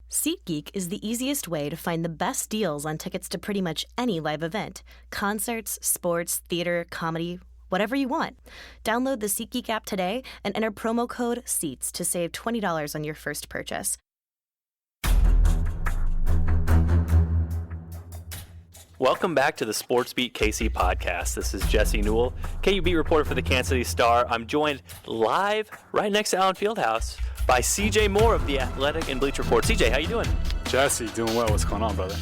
SeatGeek is the easiest way to find the best deals on tickets to pretty much any live event. Concerts, sports, theater, comedy, whatever you want. Download the SeatGeek app today and enter promo code SEATS to save $20 on your first purchase. Welcome back to the Sports Beat KC podcast. This is Jesse Newell, KU beat reporter for the Kansas City Star. I'm joined live right next to Allen Fieldhouse by CJ Moore of the Athletic and Bleacher Report. CJ, how you doing? Jesse, doing well. What's going on, brother?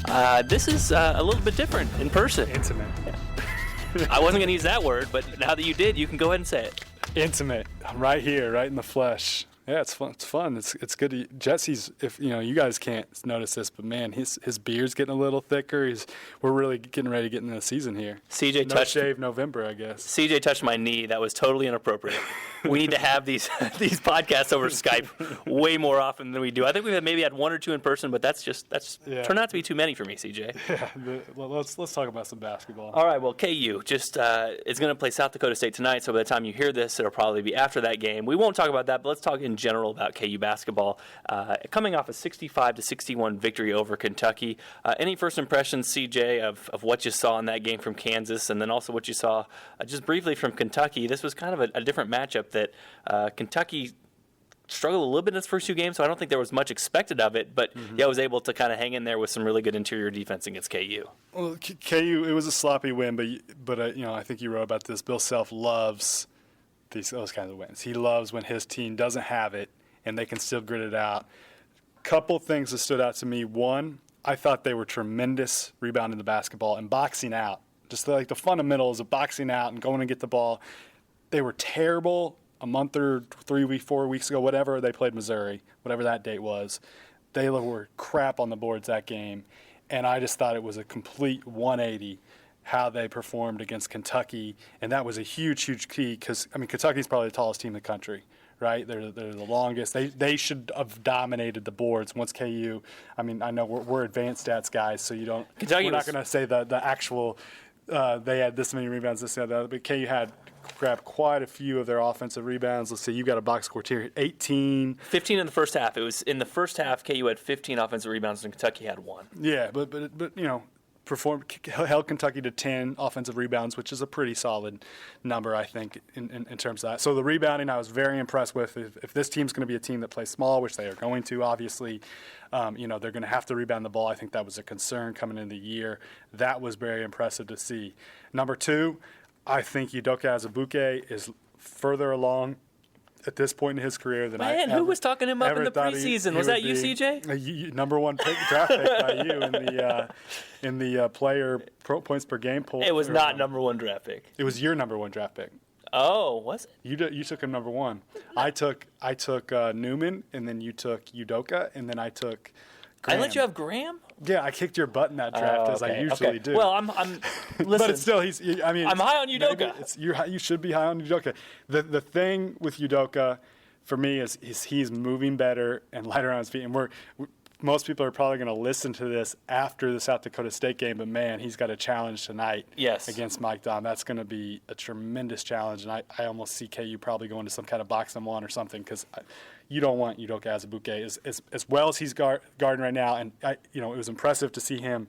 This is a little bit different in person. Intimate. Yeah. I wasn't going to use that word, but now that you did, you can go ahead and say it. Intimate. I'm right here, right in the flesh. Yeah, it's fun. It's fun. It's good. Jesse's, if you guys can't notice this, but man, his beard's getting a little thicker. We're really getting ready to get into the season here. CJ no touched shave November, I guess. CJ touched my knee. That was totally inappropriate. We need to have these podcasts over Skype way more often than we do. I think we've maybe had one or two in person, but that's turned out to be too many for me, CJ. Yeah, let's talk about some basketball. All right, well, KU just is going to play South Dakota State tonight, so by the time you hear this, it'll probably be after that game. We won't talk about that, but let's talk in general about KU basketball. Coming off a 65-61 victory over Kentucky. Any first impressions, CJ, of what you saw in that game from Kansas, and then also what you saw just briefly from Kentucky? This was kind of a different matchup that Kentucky struggled a little bit in its first two games, so I don't think there was much expected of it, but yeah, was able to kind of hang in there with some really good interior defense against KU. Well, KU, it was a sloppy win, but I think you wrote about this. Bill Self loves those kinds of wins. He loves when his team doesn't have it and they can still grit it out. Couple things that stood out to me. One, I thought they were tremendous rebounding the basketball and boxing out. Just like the fundamentals of boxing out and going to get the ball. They were terrible a month or 4 weeks ago, whatever. They played Missouri, whatever that date was. They were crap on the boards that game. And I just thought it was a complete 180 how they performed against Kentucky. And that was a huge, huge key because, Kentucky's probably the tallest team in the country. Right, they're the longest. They should have dominated the boards once KU. I know we're advanced stats guys, so you don't. We're not going to say the actual. They had this many rebounds, this and that, but KU had grabbed quite a few of their offensive rebounds. Let's see, you got a box score here, 18. 15 in the first half. It was in the first half. KU had 15 offensive rebounds, and Kentucky had 1. Yeah, but held Kentucky to 10 offensive rebounds, which is a pretty solid number, I think, in terms of that. So the rebounding I was very impressed with. If this team's going to be a team that plays small, which they are going to, obviously, they're going to have to rebound the ball. I think that was a concern coming into the year. That was very impressive to see. Number 2, I think Udoka Azubuike is further along at this point in his career than who was talking him up in the preseason? Was that you, CJ? Number 1 draft pick by you in the player points per game poll. It was not number 1 draft pick. It was your number 1 draft pick. Oh, was it? You took him number 1. I took Newman, and then you took Udoka, and then I took Graham. I let you have Graham? Yeah, I kicked your butt in that draft as I usually do. Well, I'm listen. But it's still I'm high on Udoka. You should be high on Udoka. The thing with Udoka for me is he's moving better and lighter on his feet, and most people are probably going to listen to this after the South Dakota State game, but man, he's got a challenge tonight against Mike Dahm. That's going to be a tremendous challenge, and I almost see KU probably going to some kind of box and one or something because you don't want Udoka Azubuike as well as he's guarding right now. And it was impressive to see him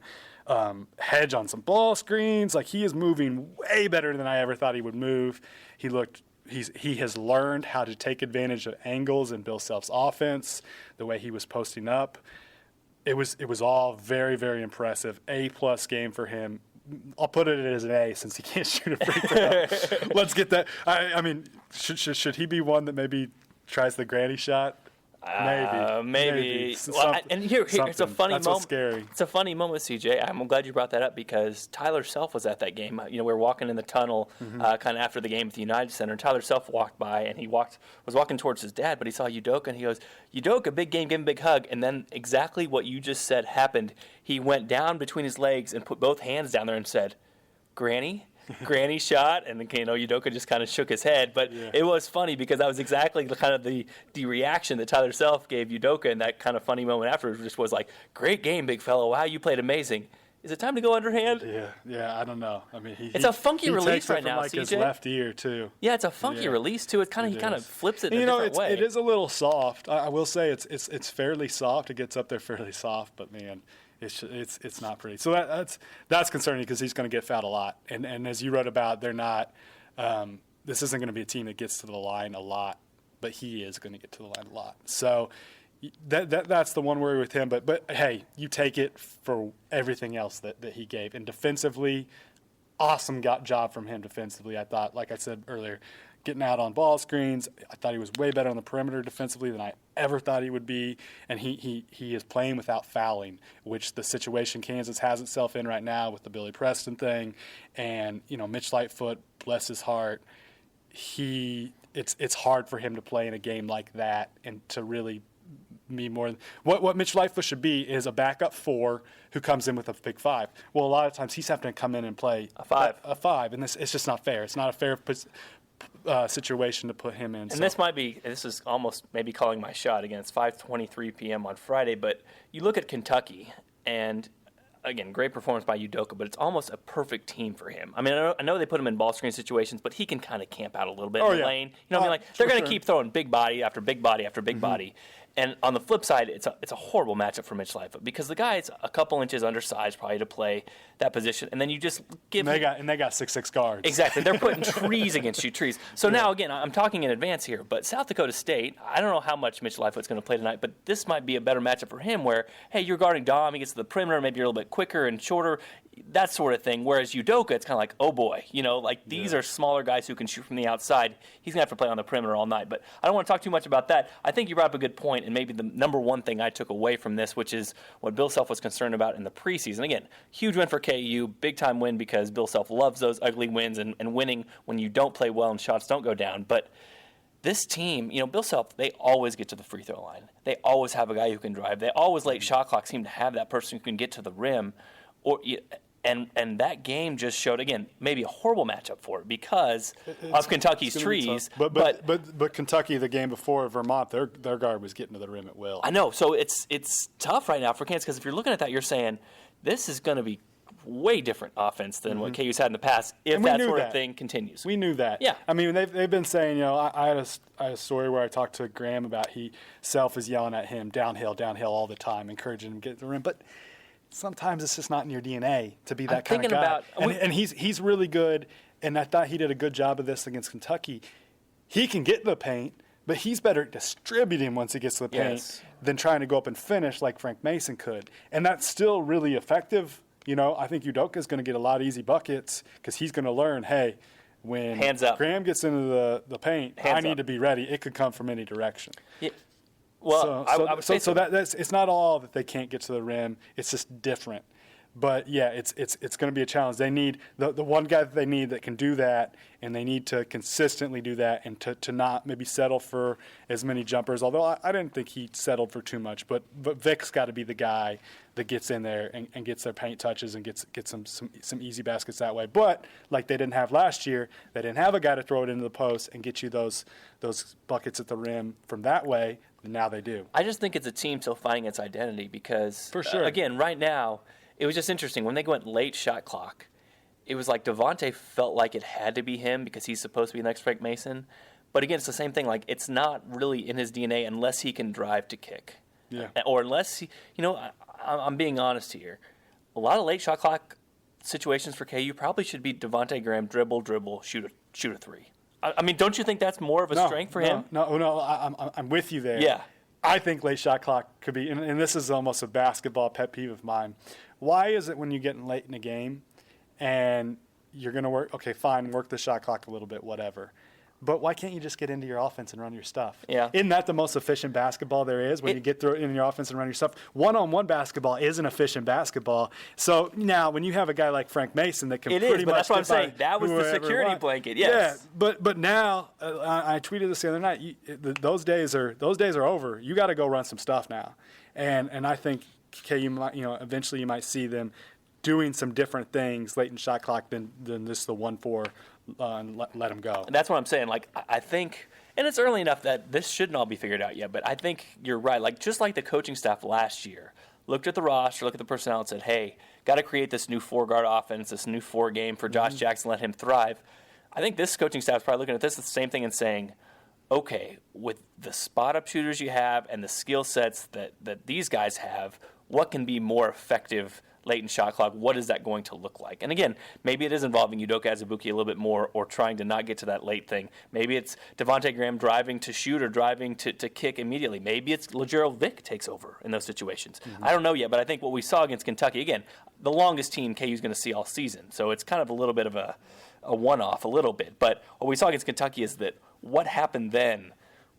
hedge on some ball screens. Like, he is moving way better than I ever thought he would move. He has learned how to take advantage of angles in Bill Self's offense, the way he was posting up. It was all very, very impressive. A-plus game for him. I'll put it as an A since he can't shoot a free throw. Let's get that. Should he be one that maybe tries the granny shot? Maybe. Well, and here it's a funny That's moment. Scary. It's a funny moment, CJ. I'm glad you brought that up because Tyler Self was at that game. We were walking in the tunnel kind of after the game at the United Center. And Tyler Self walked by, and he was walking towards his dad, but he saw Udoka, and he goes, "Udoka, big game, give him a big hug." And then exactly what you just said happened. He went down between his legs and put both hands down there and said, "Granny." Granny shot, and then Udoka just kind of shook his head. But It was funny because that was exactly the reaction that Tyler Self gave Udoka in that kind of funny moment afterwards, just was like, "Great game, big fellow. Wow, you played amazing." Is it time to go underhand? Yeah, I don't know. I mean, it's a funky release right now, like CJ. His left ear too. Yeah, it's a funky release too. He kind of flips it in a different way. It is a little soft. I will say it's fairly soft. It gets up there fairly soft, but man, it's not pretty. So that's concerning because he's going to get fouled a lot. And as you wrote about, they're not. This isn't going to be a team that gets to the line a lot, but he is going to get to the line a lot. So. That's the one worry with him, but hey, you take it for everything else that he gave. And defensively, awesome job from him defensively. I thought, like I said earlier, getting out on ball screens, I thought he was way better on the perimeter defensively than I ever thought he would be. And he is playing without fouling, which the situation Kansas has itself in right now with the Billy Preston thing. And, Mitch Lightfoot, bless his heart, it's hard for him to play in a game like that and to really me more. What Mitch Lightfoot should be is a backup 4 who comes in with a big 5. Well, a lot of times he's having to come in and play a 5, and it's just not fair. It's not a fair situation to put him in. And this is almost maybe calling my shot. Again, it's 5:23 p.m. on Friday, but you look at Kentucky, and again, great performance by Udoka, but it's almost a perfect team for him. I mean, I know they put him in ball screen situations, but he can kind of camp out a little bit in the lane. They're going to keep throwing big body after big body after big body. And on the flip side, it's a horrible matchup for Mitch Lightfoot because the guy's a couple inches undersized probably to play that position, and then you just give. They got 6'6" guards. Exactly, they're putting trees against you, trees. So now again, I'm talking in advance here, but South Dakota State, I don't know how much Mitch Lightfoot's going to play tonight, but this might be a better matchup for him. Where you're guarding Dom, he gets to the perimeter, maybe you're a little bit quicker and shorter. That sort of thing. Whereas Udoka, it's kind of like, oh boy, these are smaller guys who can shoot from the outside. He's going to have to play on the perimeter all night. But I don't want to talk too much about that. I think you brought up a good point, and maybe the number one thing I took away from this, which is what Bill Self was concerned about in the preseason. Again, huge win for KU, big-time win because Bill Self loves those ugly wins and winning when you don't play well and shots don't go down. But this team, Bill Self, they always get to the free throw line. They always have a guy who can drive. They always late shot clock seem to have that person who can get to the rim. And that game just showed, again, maybe a horrible matchup for it because of Kentucky's trees. But Kentucky, the game before Vermont, their guard was getting to the rim at will. I know. So it's tough right now for Kansas because if you're looking at that, you're saying this is going to be way different offense than what KU's had in the past if that sort of thing continues. We knew that. Yeah. I mean, they've been saying, I had a story where I talked to Graham about Self is yelling at him downhill all the time, encouraging him to get to the rim. But sometimes it's just not in your DNA to be that kind of guy. And he's really good, and I thought he did a good job of this against Kentucky. He can get in the paint, but he's better at distributing once he gets to the paint than trying to go up and finish like Frank Mason could. And that's still really effective. I think Udoka is going to get a lot of easy buckets because he's going to learn, hey, when Graham gets into the paint, I need to be ready. It could come from any direction. Yeah. Well, I would say so. That's it's not all that they can't get to the rim. It's just different. But yeah, it's going to be a challenge. They need the one guy that they need that can do that, and they need to consistently do that, and to not maybe settle for as many jumpers. Although I didn't think he settled for too much, but Vic's got to be the guy that gets in there and gets their paint touches and gets some easy baskets that way. But like they didn't have last year, they didn't have a guy to throw it into the post and get you those buckets at the rim from that way. And now they do. I just think it's a team still finding its identity because, for sure, again, right now. It was just interesting. When they went late shot clock, it was like Devontae felt like it had to be him because he's supposed to be the next Frank Mason. But again, it's the same thing. Like, it's not really in his DNA unless he can drive to kick. Yeah. Or unless he, I'm being honest here. A lot of late shot clock situations for KU probably should be Devontae Graham dribble, shoot a three. I mean, don't you think that's more of a strength for him? No, I'm with you there. Yeah. I think late shot clock could be, and this is almost a basketball pet peeve of mine. Why is it when you get late in a game and you're going to work the shot clock a little bit, whatever. But why can't you just get into your offense and run your stuff? Yeah. Isn't that the most efficient basketball there is when you get through in your offense and run your stuff? One-on-one basketball is an efficient basketball. So now when you have a guy like Frank Mason that can pretty much that's what I'm saying. That was the security blanket, yes. Yeah, but now I tweeted this the other night. Those days are over. You got to go run some stuff now. And I think KU might, eventually you might see them doing some different things late in shot clock than just the 1-4 and let them go. And that's what I'm saying. Like, I think, and it's early enough that this shouldn't all be figured out yet, but I think you're right. Like, just like the coaching staff last year, looked at the roster, looked at the personnel, and said, hey, got to create this new four-guard offense, this new four-game for Josh Jackson, let him thrive. I think this coaching staff is probably looking at this the same thing and saying, okay, with the spot-up shooters you have and the skill sets that these guys have, what can be more effective late in shot clock? What is that going to look like? And again, maybe it is involving Udoka Azubuike a little bit more, or trying to not get to that late thing. Maybe it's Devontae Graham driving to shoot or driving to kick immediately. Maybe it's Lagerald Vick takes over in those situations. I don't know yet, but I think what we saw against Kentucky, again, the longest team KU's going to see all season. So it's kind of a little bit of a one-off a little bit. But what we saw against Kentucky is that what happened then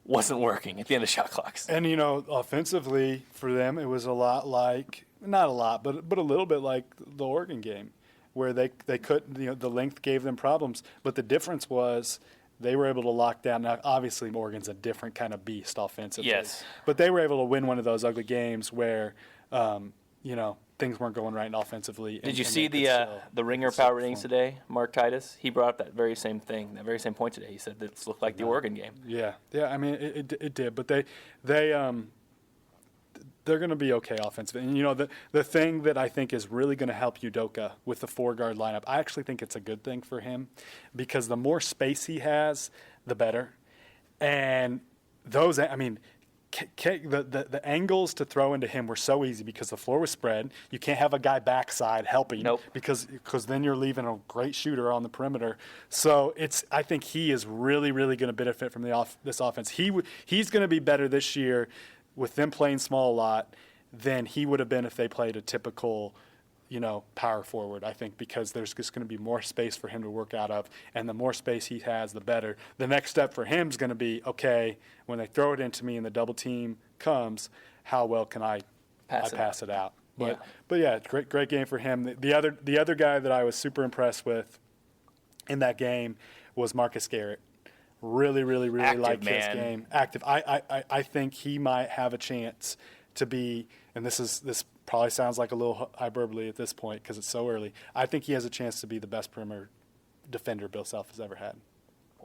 wasn't working at the end of shot clocks. And, offensively for them, it was a lot like, not a lot, but a little bit like the Oregon game, where they couldn't, the length gave them problems. But the difference was they were able to lock down. Now, obviously, Oregon's a different kind of beast offensively. Yes. But they were able to win one of those ugly games where, things weren't going right offensively. Did you see the Ringer power ratings today? Mark Titus, he brought up that very same thing, that very same point today. He said this looked like the Oregon game. Yeah. I mean, it did, but they're going to be okay offensively. And, the thing that I think is really going to help Udoka with the four-guard lineup, I actually think it's a good thing for him, because the more space he has, the better. And those, the angles to throw into him were so easy because the floor was spread. You can't have a guy backside helping, because then you're leaving a great shooter on the perimeter. So I think he is really, really going to benefit from this offense. He's going to be better this year with them playing small a lot than he would have been if they played a typical, power forward, I think, because there's just going to be more space for him to work out of, and the more space he has, the better. The next step for him is going to be, okay, when they throw it into me and the double team comes, how well can I pass it out? But yeah, great game for him. The other guy that I was super impressed with in that game was Marcus Garrett. Really Active, like man. his game. Active. I think he might have a chance to be, and this probably sounds like a little hyperbole at this point because it's so early. I think he has a chance to be the best perimeter defender Bill Self has ever had.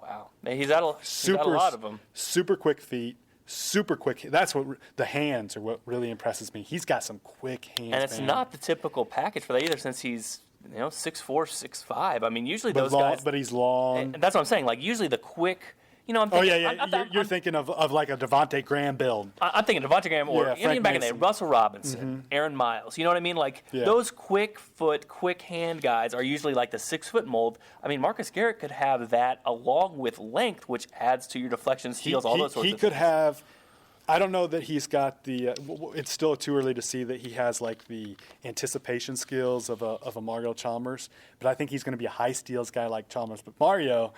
Wow. He's had a lot of them. Super quick feet. Super quick. That's what the hands are what really impresses me. He's got some quick hands. And it's not the typical package for that either, since he's 6'4", 6'5". I mean, usually those long, guys. But he's long. And that's what I'm saying. Like, usually the quick. I'm thinking, You're thinking of like a Devontae Graham build. I'm thinking Devontae Graham, or even back in the day, Russell Robinson, Mm-hmm. Aaron Miles. You know what I mean? Like, those quick foot, quick hand guys are usually like the 6-foot mold. I mean, Marcus Garrett could have that along with length, which adds to your deflection, steals, all those sorts of things. He could have. I don't know that he's got the. It's still too early to see that he has like the anticipation skills of a Mario Chalmers, but I think he's going to be a high steals guy like Chalmers. But Mario,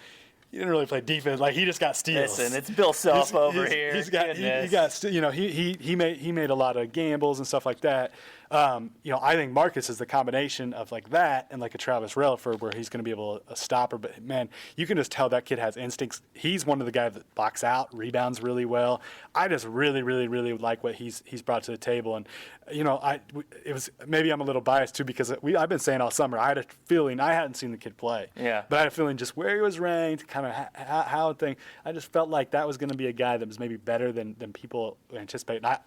he didn't really play defense. Like, he just got steals. Listen, it's Bill Self over here. He made a lot of gambles and stuff like that. I think Marcus is the combination of like that and like a Travis Relaford, where he's going to be able to stop her. But man, you can just tell that kid has instincts. He's one of the guys that blocks out, rebounds really well. I just really, really, really like what he's brought to the table. And it was, maybe I'm a little biased too, because I've been saying all summer, I had a feeling, I hadn't seen the kid play. Yeah. But I had a feeling just where he was ranked, kind of how thing. I just felt like that was going to be a guy that was maybe better than people anticipate. And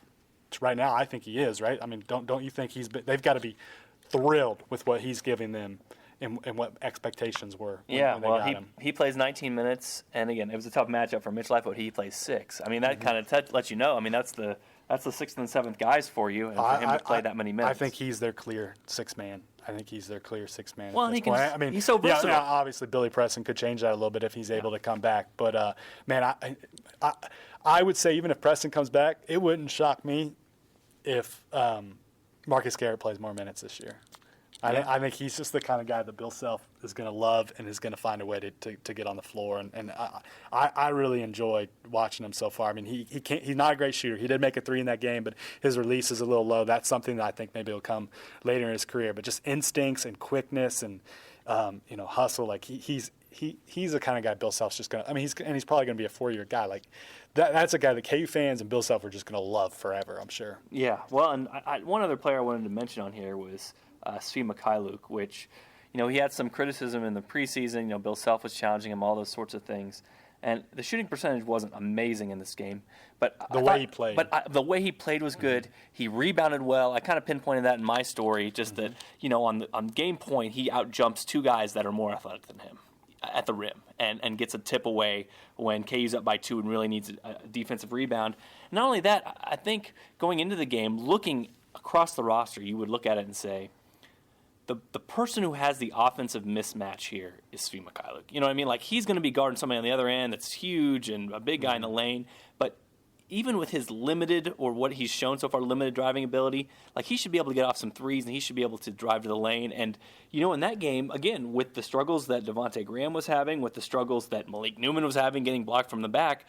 right now, I think he is, right? I mean, don't you think they've got to be thrilled with what he's giving them and what expectations were when they got him. He plays 19 minutes, and again, it was a tough matchup for Mitch Lightfoot. He plays 6. I mean, that kind of lets you know. I mean, that's the 6th and 7th guys for you, and for him to play that many minutes. I think he's their clear 6-man. I think he's their clear 6-man. Well, he's so versatile. Yeah, obviously, Billy Preston could change that a little bit if he's able to come back. But, man, I would say even if Preston comes back, it wouldn't shock me if Marcus Garrett plays more minutes this year. I think he's just the kind of guy that Bill Self is going to love and is going to find a way to get on the floor. And I really enjoyed watching him so far. I mean, he's not a great shooter. He did make a 3 in that game, but his release is a little low. That's something that I think maybe will come later in his career. But just instincts and quickness and hustle. Like he's the kind of guy Bill Self's just going to. I mean, he's probably going to be a 4-year guy. Like that's a guy that KU fans and Bill Self are just going to love forever, I'm sure. Yeah. Well, and one other player I wanted to mention on here was Svi Mikhailuk, which, he had some criticism in the preseason. Bill Self was challenging him, all those sorts of things. And the shooting percentage wasn't amazing in this game, but The way he played. But the way he played was good. He rebounded well. I kind of pinpointed that in my story, just that on game point he outjumps two guys that are more athletic than him at the rim, and gets a tip away when KU's up by 2 and really needs a defensive rebound. And not only that, I think going into the game, looking across the roster, you would look at it and say, the person who has the offensive mismatch here is Svi Mikhailuk. You know what I mean? Like, he's going to be guarding somebody on the other end that's huge and a big guy in the lane. But even with his limited, or what he's shown so far, limited driving ability, like, he should be able to get off some threes and he should be able to drive to the lane. And, in that game, again, with the struggles that Devontae Graham was having, with the struggles that Malik Newman was having getting blocked from the back,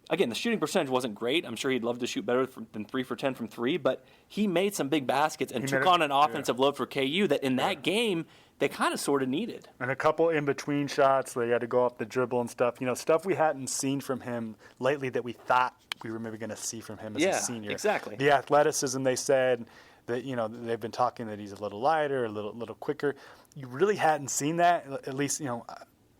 again, the shooting percentage wasn't great. I'm sure he'd love to shoot better than 3 for 10 from 3, but he made some big baskets and took on an offensive load for KU that in that game they kind of sort of needed. And a couple in-between shots where he had to go off the dribble and stuff. Stuff we hadn't seen from him lately that we thought we were maybe going to see from him as a senior. Exactly. The athleticism, they said that they've been talking that he's a little lighter, a little quicker. You really hadn't seen that, at least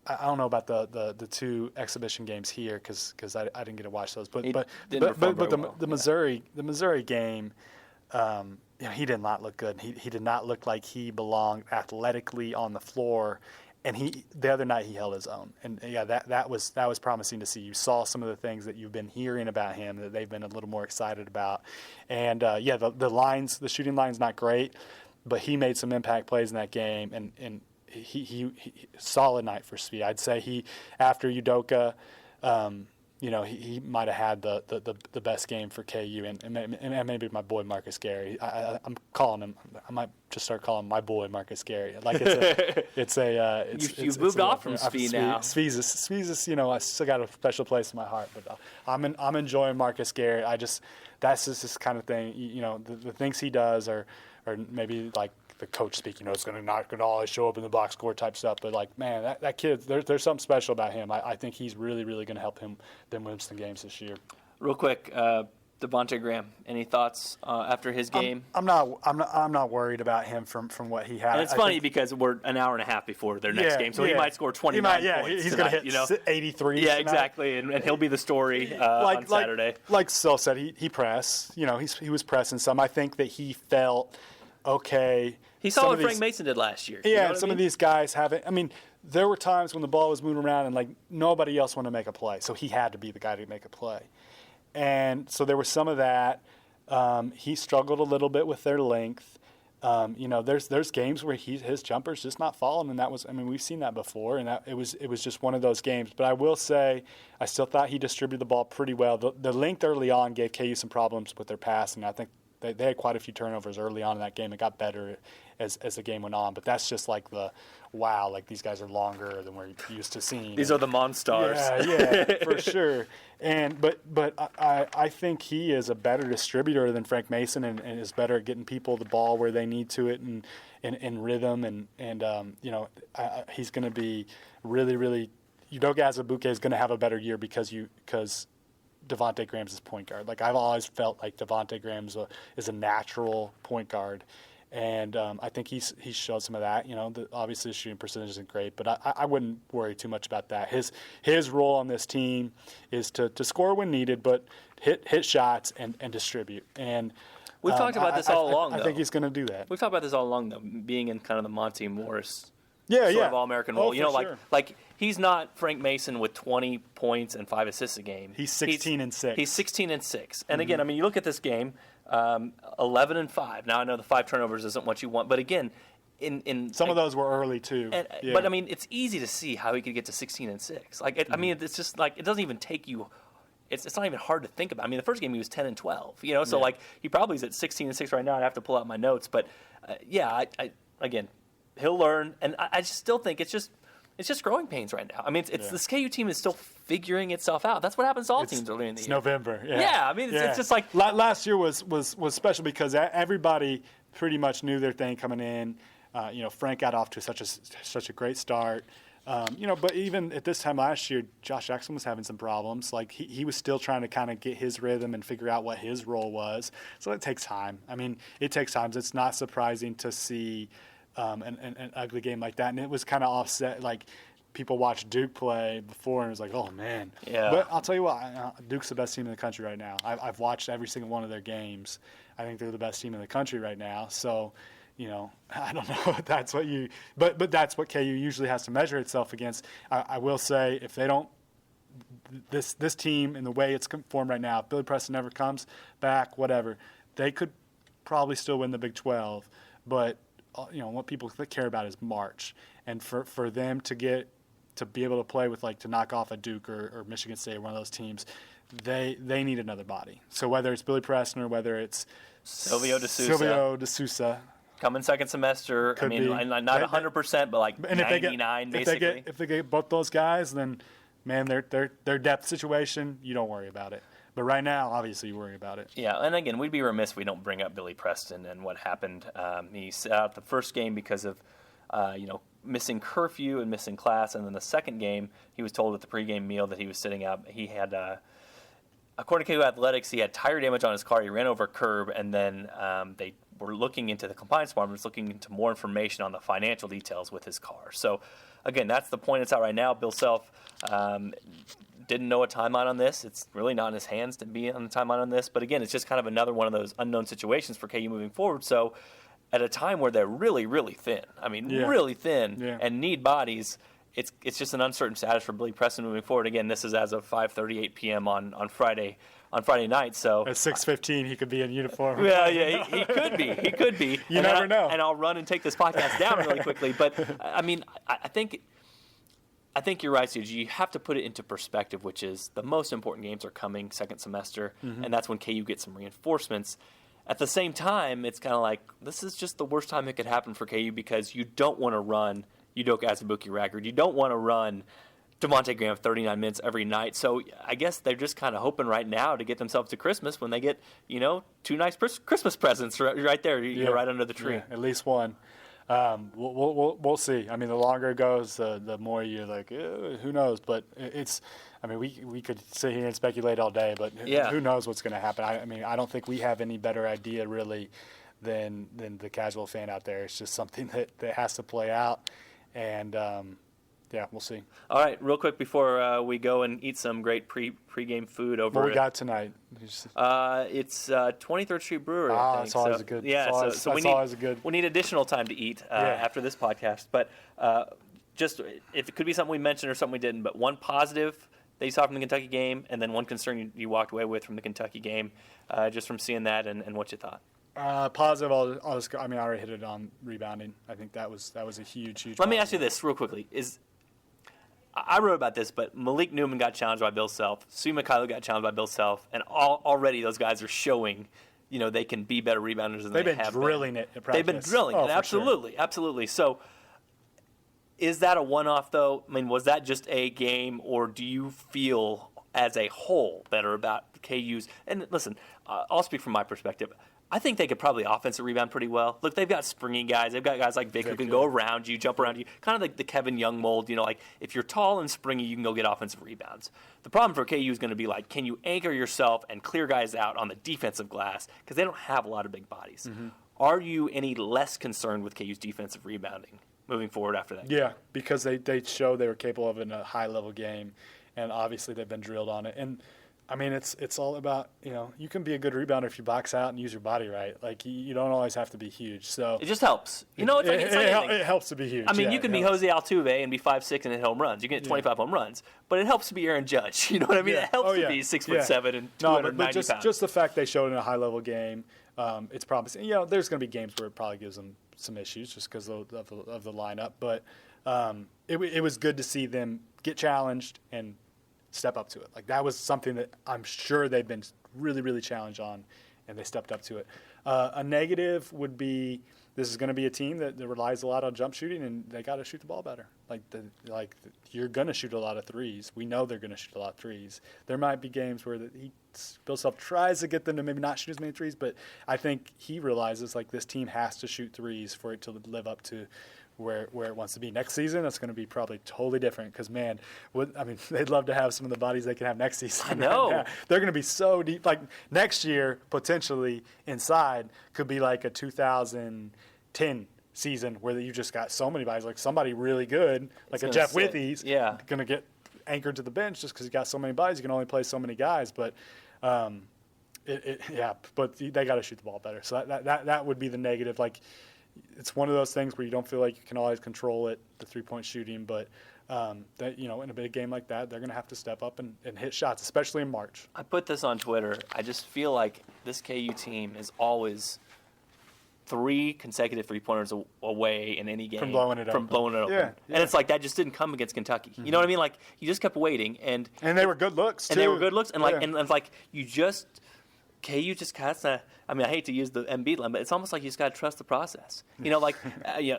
I don't know about the 2 exhibition games here because I didn't get to watch those. But the Missouri game, he did not look good. He did not look like he belonged athletically on the floor. And the other night he held his own. And that was promising to see. You saw some of the things that you've been hearing about him that they've been a little more excited about. And the shooting line's not great, but he made some impact plays in that game and he solid night for Svi. I'd say after Udoka, he might have had the best game for KU, and maybe my boy Marcus Gary. I'm calling him. I might just start calling him my boy Marcus Gary. Like you've moved off from Svi now. Svi's I still got a special place in my heart, but I'm enjoying Marcus Gary. That's just this kind of thing. The things he does are maybe like the coach speaking, it's going to not going to always show up in the box score type stuff. But man, that kid, there's something special about him. I think he's really, really going to help them win some games this year. Real quick, Devontae Graham, any thoughts after his game? I'm not worried about him from what he had. And it's funny because we're an hour and a half before their next game, so he might score 29 points. He's going to hit 83. Yeah, exactly, and he'll be the story on Saturday. Like Sil said, he pressed. He was pressing some. I think that he felt okay. He saw what Frank Mason did last year. Yeah, some of these guys haven't. There were times when the ball was moving around and nobody else wanted to make a play, so he had to be the guy to make a play. And so there was some of that. He struggled a little bit with their length. There's games where his jumper's just not falling, and that was we've seen that before, and it was just one of those games. But I will say, I still thought he distributed the ball pretty well. The length early on gave KU some problems with their passing. I think they had quite a few turnovers early on in that game. It got better as the game went on, but that's just these guys are longer than we're used to seeing. These are the Monstars. Yeah, for sure. But I think he is a better distributor than Frank Mason and is better at getting people the ball where they need to it and in rhythm and he's going to be really, really – Udoka Azubuike is going to have a better year because Devontae Graham's point guard. I've always felt like Devontae Graham is a natural point guard. And I think he's showed some of that. Obviously the shooting percentage isn't great, but I wouldn't worry too much about that. His role on this team is to score when needed, but hit shots and distribute. And we've talked about this all along, though. I think he's going to do that. We've talked about this all along, though, being in kind of the Monty Morris sort of all-American role. Sure. Like he's not Frank Mason with 20 points and 5 assists a game. He's 16 and 6. He's 16 and 6. And again, you look at this game. 11 and 5. Now I know the 5 turnovers isn't what you want, but again, in some of those were early too. But it's easy to see how he could get to 16 and 6. It's just it doesn't even take you. It's not even hard to think about. The first game he was 10 and 12. So he probably is at 16 and 6 right now. I'd have to pull out my notes, but again, he'll learn, and I just still think it's just growing pains right now. This KU team is still figuring itself out. That's what happens to all teams early in the year. It's November. It's just like last year was special because everybody pretty much knew their thing coming in. Frank got off to such a great start. But even at this time last year, Josh Jackson was having some problems. He was still trying to kind of get his rhythm and figure out what his role was. So it takes time. It takes time. It's not surprising to see an ugly game like that, and it was kind of offset. people watched Duke play before and it was like, oh, man. Yeah. But I'll tell you what, Duke's the best team in the country right now. I've watched every single one of their games. I think they're the best team in the country right now. So, I don't know if that's what you – but that's what KU usually has to measure itself against. I will say if they don't – this team and the way it's formed right now, if Billy Preston never comes back, whatever, they could probably still win the Big 12. But, what people care about is March. And for them to be able to play with, to knock off a Duke or Michigan State, one of those teams, they need another body. So whether it's Billy Preston or whether it's Silvio De Sousa. Coming second semester. Not 100%, but and 99 basically. If they get both those guys, then, man, their depth situation, you don't worry about it. But right now, obviously, you worry about it. Yeah, and again, we'd be remiss if we don't bring up Billy Preston and what happened. He sat out the first game because of, missing curfew and missing class, and then the second game, he was told at the pregame meal that he was sitting out. He had, according to KU Athletics, he had tire damage on his car. He ran over a curb, and then they were looking into the compliance department, looking into more information on the financial details with his car. So, again, that's the point it's at right now. Bill Self didn't know a timeline on this. It's really not in his hands to be on the timeline on this. But, again, it's just kind of another one of those unknown situations for KU moving forward. So, at a time where they're really, really thin, really thin and need bodies, it's just an uncertain status for Billy Preston moving forward. Again, this is as of 5:38 p.m. on Friday night. So at 6:15, he could be in uniform. Yeah, he could be. He could be. You never know. And I'll run and take this podcast down really quickly. But I think you're right, Suji. You have to put it into perspective, which is the most important games are coming second semester, and that's when KU gets some reinforcements. At the same time, it's kind of like this is just the worst time it could happen for KU because you don't want to run Udoka Azubuike record. You don't want to run Devontae Graham 39 minutes every night. So I guess they're just kind of hoping right now to get themselves to Christmas when they get, two nice Christmas presents right there, right under the tree. Yeah, at least one. We'll see. I mean, the longer it goes, the more you're like, who knows? But we could sit here and speculate all day, but who knows what's going to happen? I don't think we have any better idea really than the casual fan out there. It's just something that has to play out, and we'll see. All right, real quick before we go and eat some great pregame food over. What we got tonight? It's 23rd Street Brewery. I think. That's always a good. Yeah, so always a good. We need additional time to eat after this podcast, but just if it could be something we mentioned or something we didn't, but one positive that you saw from the Kentucky game, and then one concern you walked away with from the Kentucky game, just from seeing that and what you thought. Positive. I'll just go. I already hit it on rebounding. I think that was a huge. Let me ask you this real quickly: I wrote about this, but Malik Newman got challenged by Bill Self. Sue McKayla got challenged by Bill Self, and already those guys are showing, they can be better rebounders than they have been. They've been drilling it at practice. They've been drilling it, absolutely, sure. Absolutely. So, is that a one-off though? Was that just a game, or do you feel as a whole better about KU's? And listen, I'll speak from my perspective. I think they could probably offensive rebound pretty well. Look, they've got springy guys. They've got guys like Vic who can go around you, jump around you, kind of like the Kevin Young mold. If you're tall and springy, you can go get offensive rebounds. The problem for KU is going to be can you anchor yourself and clear guys out on the defensive glass because they don't have a lot of big bodies. Mm-hmm. Are you any less concerned with KU's defensive rebounding moving forward after that? Yeah, because they showed they were capable of it in a high-level game, and obviously they've been drilled on it. And it's all about, you can be a good rebounder if you box out and use your body right. You don't always have to be huge. So it just helps. It helps to be huge. You can be Jose Altuve and be 5'6" and hit home runs. You can hit 25 home runs, but it helps to be Aaron Judge. You know what I mean? Yeah. It helps to be 6'7" and 290 pounds. Just the fact they showed in a high-level game, it's promising. There's going to be games where it probably gives them some issues just because of the lineup. But it was good to see them get challenged and step up to it. That was something that I'm sure they've been really, really challenged on, and they stepped up to it. A negative would be this is going to be a team that relies a lot on jump shooting, and they got to shoot the ball better. You're going to shoot a lot of threes. We know they're going to shoot a lot of threes. There might be games where Bill Self tries to get them to maybe not shoot as many threes, but I think he realizes this team has to shoot threes for it to live up to where it wants to be. Next season, that's going to be probably totally different because, man, they'd love to have some of the bodies they can have next season. I know. They're going to be so deep. Next year, potentially, inside, could be like a 2010 season where you just got so many buys, like somebody really good, like a Jeff Withey's, going to get anchored to the bench just because he got so many buys. You can only play so many guys, but but they got to shoot the ball better. So that would be the negative. Like, it's one of those things where you don't feel like you can always control it, the 3-point shooting, but that, you know, in a big game like that, they're going to have to step up and hit shots, especially in March. I put this on Twitter. I just feel like this KU team is always 3 consecutive 3-pointers away in any game from blowing it open. Yeah. And it's like that just didn't come against Kentucky. You know what I mean? Like, you just kept waiting, and they were good looks too. And they were good looks, and like and it's like you just KU just has to. I mean, I hate to use the Embiid line, but it's almost like you just got to trust the process. You know, like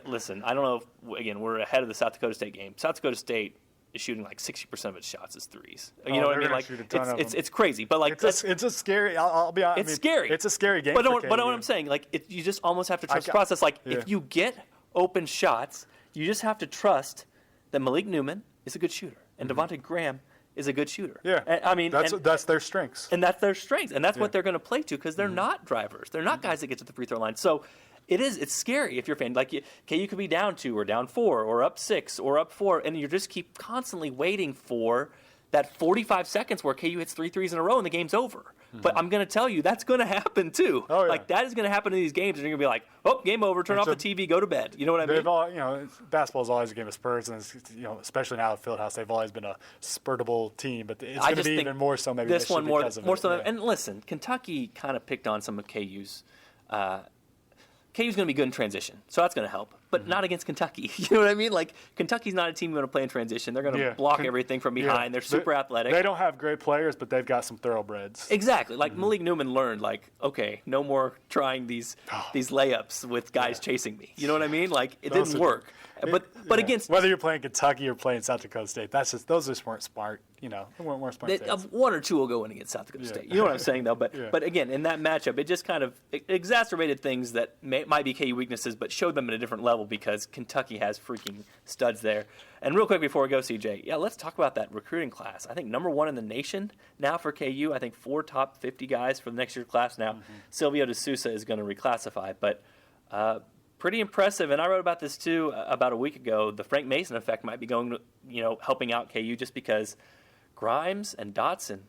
listen, I don't know. Again, we're ahead of the South Dakota State game. South Dakota State is shooting like 60% of its shots as threes. You know what I mean? Like, it's crazy, but like it's a scary. I'll be honest. It's scary. It's a scary game. But what I'm saying, like, you just almost have to trust the process. Like, if you get open shots, you just have to trust that Malik Newman is a good shooter and Devontae Graham is a good shooter. Yeah, and, I mean, that's their strengths. And that's their strengths, and that's what they're going to play to because they're not drivers. They're not guys that get to the free throw line. So it's scary if you're a fan. Like, you could be down 2 or down 4 or up 6 or up 4, and you just keep constantly waiting for that 45 seconds where KU hits 3 threes in a row and the game's over. But I'm going to tell you, that's going to happen too. Oh, yeah. Like, that is going to happen in these games, and you're going to be like, oh, game over, turn off the TV, go to bed. You know what I mean? All, you know, basketball's always a game of spurts, and you know, especially now at Fieldhouse, they've always been a spurtable team. But it's going to be even more so maybe this one more so. Yeah. And listen, Kentucky kind of picked on some of KU's. KU's going to be good in transition, so that's going to help. But not against Kentucky. You know what I mean? Like, Kentucky's not a team going to play in transition. They're going to block everything from behind. They're super athletic. They don't have great players, but they've got some thoroughbreds. Exactly. Like, Malik Newman learned, like, okay, no more trying these layups with guys chasing me. You know what I mean? Like, it didn't work. But against whether you're playing Kentucky or playing South Dakota State, those just weren't smart. You know, they weren't smart. 1 or 2 will go in against South Dakota State. You know what I'm saying, though. But again, in that matchup, it just kind of exacerbated things that might be KU weaknesses, but showed them at a different level because Kentucky has freaking studs there. And real quick before we go, CJ, let's talk about that recruiting class. I think number 1 in the nation now for KU. I think 4 top 50 guys for the next year's class now. Silvio De Sousa is going to reclassify, but. Pretty impressive, and I wrote about this too about a week ago. The Frank Mason effect might be going, helping out KU just because Grimes and Dotson,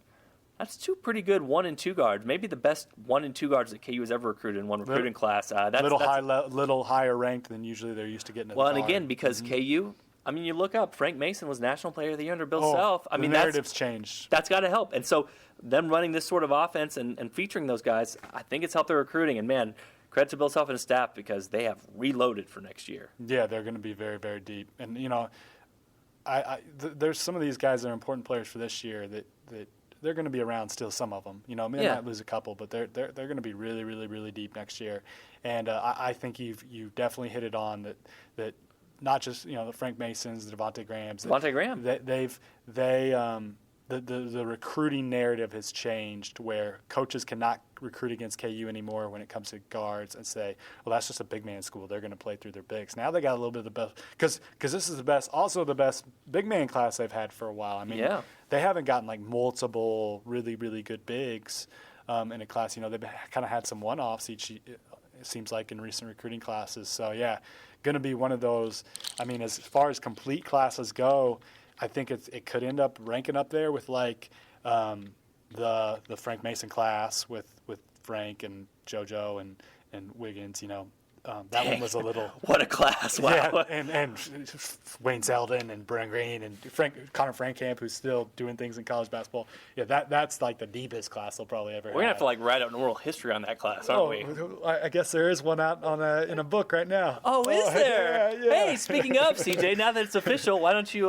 that's 2 pretty good 1 and 2 guards, maybe the best 1 and 2 guards that KU has ever recruited in one recruiting class. Little higher ranked than usually they're used to getting. Well, and again, because KU, I mean, you look up, Frank Mason was National Player of the Year under Bill Self. I mean, the narrative's changed. That's got to help, and so them running this sort of offense and featuring those guys, I think it's helped their recruiting. And man, credit to Bill Self and his staff because they have reloaded for next year. Yeah, they're going to be very, very deep. And, there's some of these guys that are important players for this year that they're going to be around still, some of them. They might lose a couple, but they're going to be really, really, really deep next year. And I think you definitely hit it on that not just, the Frank Masons, the Devontae Grahams. The recruiting narrative has changed where coaches cannot recruit against KU anymore when it comes to guards and say, well, that's just a big man school. They're going to play through their bigs. Now they got a little bit of the best because this is the best big man class they've had for a while. I mean, they haven't gotten like multiple really, really good bigs in a class. They've kind of had some one-offs each, it seems like, in recent recruiting classes. So, going to be one of those. I mean, as far as complete classes go, I think it could end up ranking up there with like the Frank Mason class with Frank and JoJo and Wiggins. That one was a little. What a class! Wow. Yeah, and Wayne Zeldin and Brent Green and Connor Frankamp, who's still doing things in college basketball. Yeah, that's like the deepest class they'll probably ever. We're gonna have to write out an oral history on that class, aren't we? I guess there is one out in a book right now. Oh, is there? Yeah. Hey, speaking of CJ, now that it's official, why don't you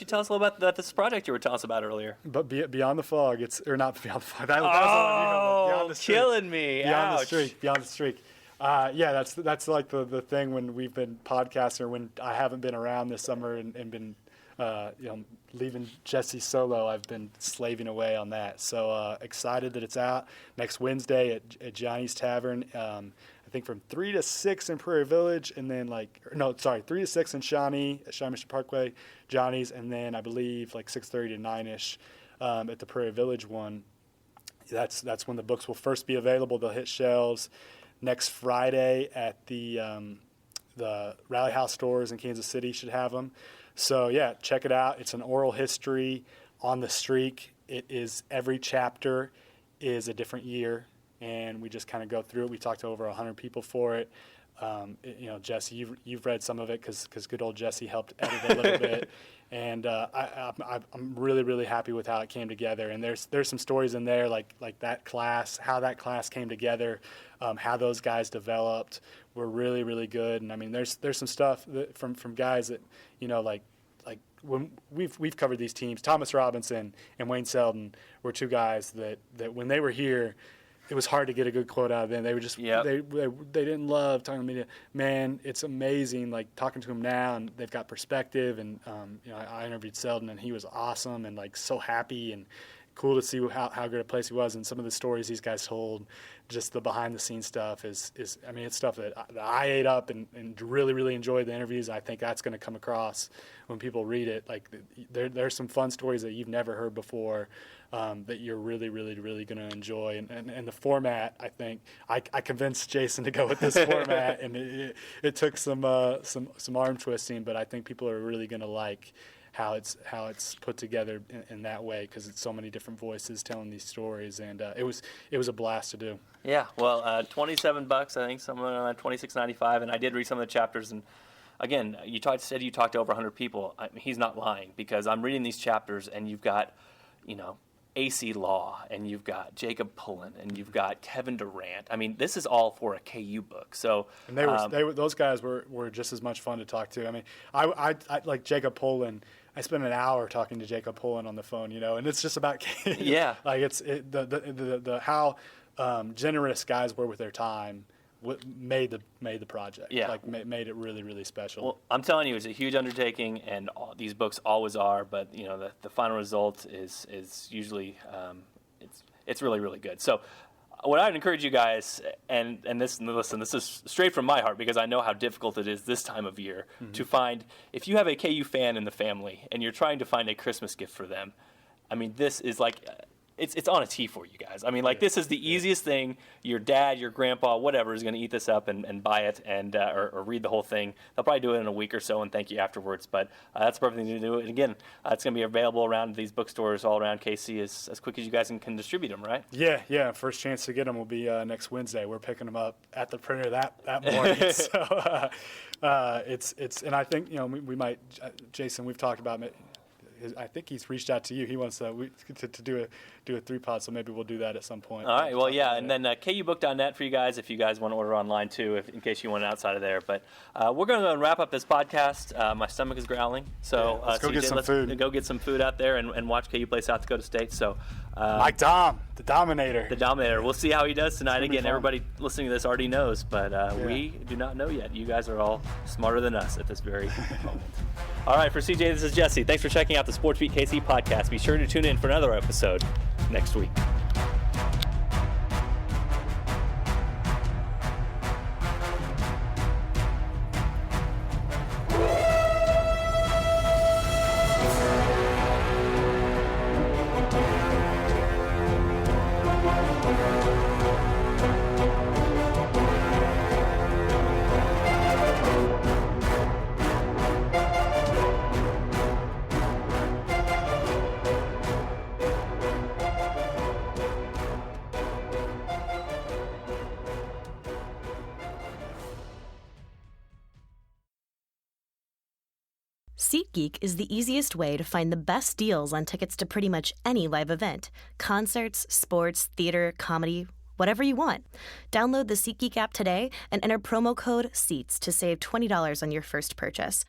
tell us a little about this project you were telling us about earlier? But Beyond the Fog, not Beyond the Fog. That was Beyond the Streak. Killing me! Beyond Ouch. Beyond the Streak. That's like the thing when we've been podcasting or when I haven't been around this summer and been leaving Jesse solo. I've been slaving away on that. So excited that it's out next Wednesday at Johnny's Tavern. I think from 3 to 6 in Prairie Village, and then 3 to 6 in Shawnee at Shawnee Mission Parkway, Johnny's, and then I believe like 6:30 to 9ish at the Prairie Village one. That's when the books will first be available. They'll hit shelves next Friday at the the Rally House stores in Kansas City should have them. So, yeah, check it out. It's an oral history on the streak. It is every chapter is a different year, and we just kind of go through it. We talked to over 100 people for it. Jesse, you've read some of it because good old Jesse helped edit it a little bit. And I'm really, really happy with how it came together. And there's some stories in there like that class, how that class came together, how those guys developed were really, really good. And I mean, there's some stuff that from guys that, like when we've covered these teams. Thomas Robinson and Wayne Selden were two guys that when they were here, it was hard to get a good quote out of them. They were just they didn't love talking to media. Man, it's amazing. Like talking to them now, and they've got perspective. And I interviewed Selden, and he was awesome and like so happy and cool to see how good a place he was. And some of the stories these guys told, just the behind the scenes stuff is I mean, it's stuff that I ate up and really, really enjoyed the interviews. I think that's going to come across when people read it. Like there's some fun stories that you've never heard before. That you're really, really, really going to enjoy. And the format, I think, I convinced Jason to go with this format, and it took some arm twisting, but I think people are really going to like how it's put together in that way because it's so many different voices telling these stories, and it was a blast to do. Yeah, well, $27, I think, somewhere around $26.95, and I did read some of the chapters, and again, you talked to over 100 people. He's not lying because I'm reading these chapters, and you've got, AC Law, and you've got Jacob Pullen, and you've got Kevin Durant. I mean, this is all for a KU book. So, and those guys were just as much fun to talk to. I mean, I like Jacob Pullen. I spent an hour talking to Jacob Pullen on the phone, and it's just about KU. Yeah, like the how generous guys were with their time. Made the project. Yeah. Like made it really, really special. Well, I'm telling you, it's a huge undertaking, and these books always are. But the final result is usually it's really, really good. So, what I would encourage you guys, and listen, this is straight from my heart because I know how difficult it is this time of year to find. If you have a KU fan in the family and you're trying to find a Christmas gift for them, I mean, this is like. It's on a tee for you guys. I mean, this is the easiest thing. Your dad, your grandpa, whatever, is going to eat this up and buy it and or read the whole thing. They'll probably do it in a week or so and thank you afterwards. But that's the perfect thing to do. And again, it's going to be available around these bookstores all around KC as quick as you guys can distribute them, right? Yeah. First chance to get them will be next Wednesday. We're picking them up at the printer that morning. So it's and I think we might, Jason. We've talked about it. I think he's reached out to you. He wants to do a 3-pod, so maybe we'll do that at some point. All right. Well, yeah, and then kubook.net for you guys if you guys want to order online too, in case you want it outside of there. But we're going to wrap up this podcast. My stomach is growling, so let's go get some food. Go get some food out there and watch KU play South Dakota State. So Mike Dom, the Dominator. The Dominator. We'll see how he does tonight. Again, everybody listening to this already knows, but we do not know yet. You guys are all smarter than us at this very moment. All right, for CJ, this is Jesse. Thanks for checking out the Sports Beat KC podcast. Be sure to tune in for another episode next week. SeatGeek is the easiest way to find the best deals on tickets to pretty much any live event. Concerts, sports, theater, comedy, whatever you want. Download the SeatGeek app today and enter promo code SEATS to save $20 on your first purchase.